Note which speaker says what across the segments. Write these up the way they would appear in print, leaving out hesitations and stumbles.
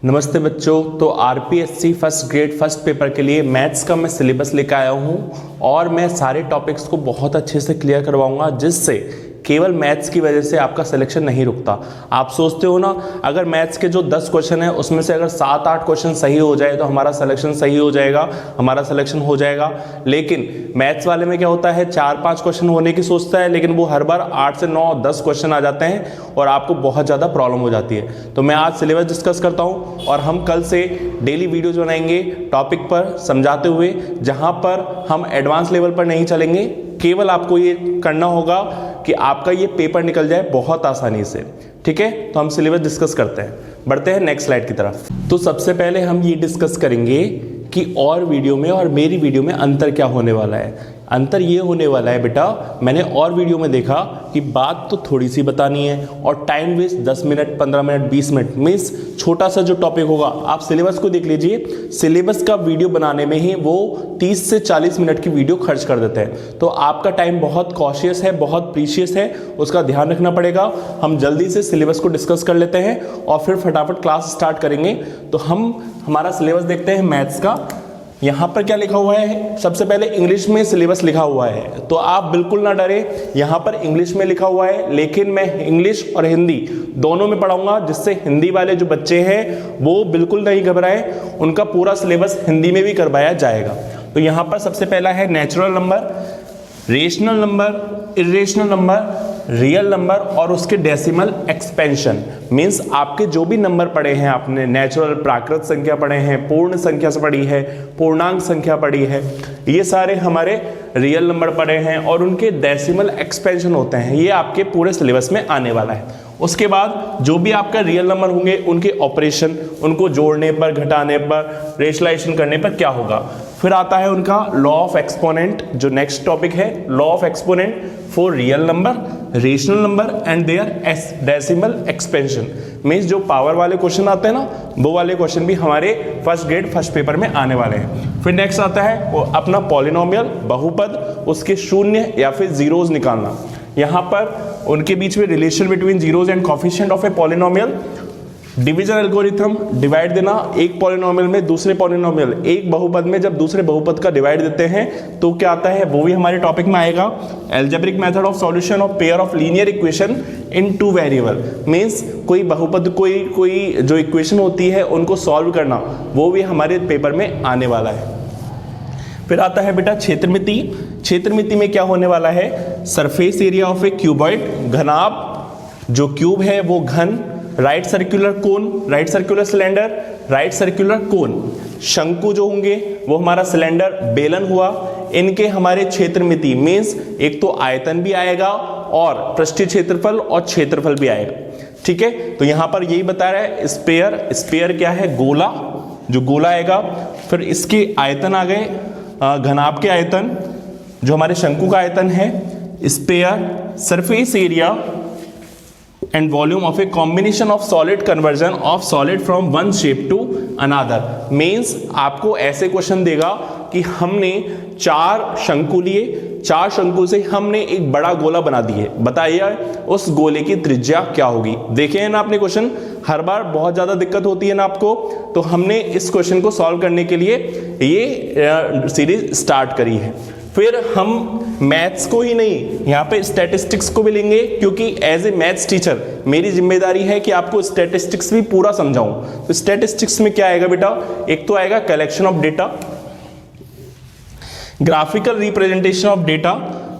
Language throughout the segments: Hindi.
Speaker 1: नमस्ते बच्चों। तो RPSC first grade first paper के लिए मैथ्स का मैं सिलेबस लेकर आया हूँ और मैं सारे टॉपिक्स को बहुत अच्छे से क्लियर करवाऊंगा, जिससे केवल मैथ्स की वजह से आपका सिलेक्शन नहीं रुकता। आप सोचते हो ना, अगर मैथ्स के जो 10 क्वेश्चन है उसमें से अगर 7-8 क्वेश्चन सही हो जाए तो हमारा सिलेक्शन सही हो जाएगा, हमारा सिलेक्शन हो जाएगा। लेकिन मैथ्स वाले में क्या होता है, 4-5 क्वेश्चन होने की सोचता है, लेकिन वो हर बार 8 से 9-10 क्वेश्चन आ जाते हैं और आपको बहुत ज़्यादा प्रॉब्लम हो जाती है। तो मैं आज सिलेबस डिस्कस करता हूँ और हम कल से डेली वीडियोज बनाएंगे टॉपिक पर समझाते हुए, जहाँ पर हम एडवांस लेवल पर नहीं चलेंगे। केवल आपको ये करना होगा कि आपका ये पेपर निकल जाए बहुत आसानी से। ठीक है, तो हम सिलेबस डिस्कस करते हैं, बढ़ते हैं नेक्स्ट स्लाइड की तरफ। तो सबसे पहले हम ये डिस्कस करेंगे कि और वीडियो में और मेरी वीडियो में अंतर क्या होने वाला है। अंतर ये होने वाला है बेटा, मैंने और वीडियो में देखा कि बात तो थोड़ी सी बतानी है और time waste 10 minute 15 minute 20 minute means छोटा सा जो टॉपिक होगा, आप सिलेबस को देख लीजिए, सिलेबस का वीडियो बनाने में ही वो 30 से 40 मिनट की वीडियो खर्च कर देते हैं। तो आपका टाइम बहुत कॉशियस है, बहुत प्रीशियस है, उसका ध्यान रखना पड़ेगा। हम जल्दी से सिलेबस को डिस्कस कर लेते हैं और फिर फटाफट क्लास स्टार्ट करेंगे। तो हम हमारा सिलेबस देखते हैं मैथ्स का। यहाँ पर क्या लिखा हुआ है, सबसे पहले इंग्लिश में सिलेबस लिखा हुआ है, तो आप बिल्कुल ना डरे। यहाँ पर इंग्लिश में लिखा हुआ है, लेकिन मैं इंग्लिश और हिंदी दोनों में पढ़ाऊंगा, जिससे हिंदी वाले जो बच्चे हैं वो बिल्कुल नहीं घबराएं, उनका पूरा सिलेबस हिंदी में भी करवाया जाएगा। तो यहाँ पर सबसे पहला है natural number, rational number, irrational number, real number और उसके डेसिमल एक्सपेंशन। मीन्स आपके जो भी नंबर पढ़े हैं, आपने नेचुरल प्राकृत संख्या पढ़े हैं, पूर्ण संख्या से पढ़ी है, पूर्णांक संख्या पढ़ी है, ये सारे हमारे रियल नंबर पढ़े हैं और उनके डेसिमल एक्सपेंशन होते हैं। ये आपके पूरे सिलेबस में आने वाला है। उसके बाद जो भी आपका रियल नंबर होंगे उनके ऑपरेशन, उनको जोड़ने पर, घटाने पर, रेशनलाइजेशन करने पर क्या होगा। फिर आता है उनका लॉ ऑफ एक्सपोनेंट, जो नेक्स्ट टॉपिक है, law of exponent for real number, rational number and their decimal expansion. Means जो पावर वाले क्वेश्चन आते हैं ना, वो वाले क्वेश्चन भी हमारे फर्स्ट ग्रेड फर्स्ट पेपर में आने वाले हैं। फिर नेक्स्ट आता है वो अपना पॉलिनोमियल, बहुपद, उसके शून्य या फिर जीरोज निकालना। यहाँ पर उनके बीच में relation between zeros and coefficient of a polynomial, division algorithm, divide देना एक पॉलिनोमियल में दूसरे पॉलिनोमियल, एक बहुपद में जब दूसरे बहुपद का डिवाइड देते हैं तो क्या आता है, वो भी हमारे टॉपिक में आएगा। Algebraic method of solution of pair of linear equation in 2 variable. Means कोई बहुपद, कोई जो इक्वेशन होती है उनको सॉल्व करना, वो भी हमारे पेपर में आने वाला है। फिर आता है बेटा क्षेत्रमिति। क्षेत्रमिति में क्या होने वाला है, surface area of a cuboid, घनाभ, जो क्यूब है वो घन, right circular cone, right circular cylinder, right circular cone, शंकु जो होंगे वो हमारा सिलेंडर, बेलन हुआ, इनके हमारे क्षेत्रमिति मीन्स एक तो आयतन भी आएगा और पृष्ठीय क्षेत्रफल और क्षेत्रफल भी आएगा। ठीक है, तो यहां पर यही बता रहा है स्पेयर। स्पेयर क्या है, गोला, जो गोला आएगा। फिर इसके आयतन आ गए, घनाभ के आयतन, जो हमारे शंकु का आयतन है, sphere, surface area and volume of a combination of solid conversion of solid from one shape to another। means आपको ऐसे क्वेश्चन देगा कि हमने 4 शंकु लिए, 4 शंकु से हमने एक बड़ा गोला बना दिए, बताइए उस गोले की त्रिज्या क्या होगी। देखे हैं ना आपने क्वेश्चन, हर बार बहुत ज़्यादा दिक्कत होती है ना आपको, तो हमने इस क्वेश्चन को सॉल्व करने के लिए ये सीरीज स्टार्ट करी है। फिर हम मैथ्स को ही नहीं, यहाँ पे स्टैटिस्टिक्स को भी लेंगे, क्योंकि एज ए मैथ्स टीचर मेरी जिम्मेदारी है कि आपको स्टैटिस्टिक्स भी पूरा समझाऊं। तो स्टैटिस्टिक्स में क्या आएगा बेटा, एक तो आएगा collection of data, graphical representation of data,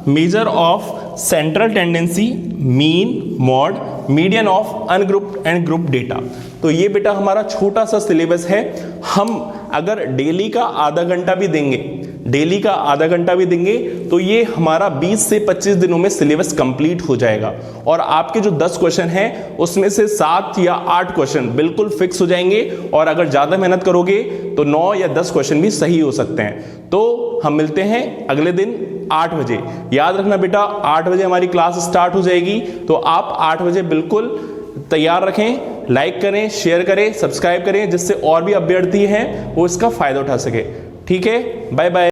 Speaker 1: measure of central tendency, mean, mod, median of ungrouped and group data. तो ये बेटा हमारा छोटा सा सिलेबस है। हम अगर डेली का आधा घंटा भी देंगे, डेली का आधा घंटा भी देंगे तो ये हमारा 20 से 25 दिनों में सिलेबस कंप्लीट हो जाएगा और आपके जो 10 क्वेश्चन हैं उसमें से 7 या 8 क्वेश्चन बिल्कुल फिक्स हो जाएंगे और अगर ज़्यादा मेहनत करोगे तो 9 या 10 क्वेश्चन भी सही हो सकते हैं। तो हम मिलते हैं अगले दिन 8 बजे। याद रखना बेटा, 8 बजे हमारी क्लास स्टार्ट हो जाएगी, तो आप 8 बजे बिल्कुल तैयार रखें, लाइक करें, शेयर करें, सब्सक्राइब करें, जिससे और भी अभ्यर्थी हैं वो इसका फायदा उठा सके। ठीक है, बाय बाय।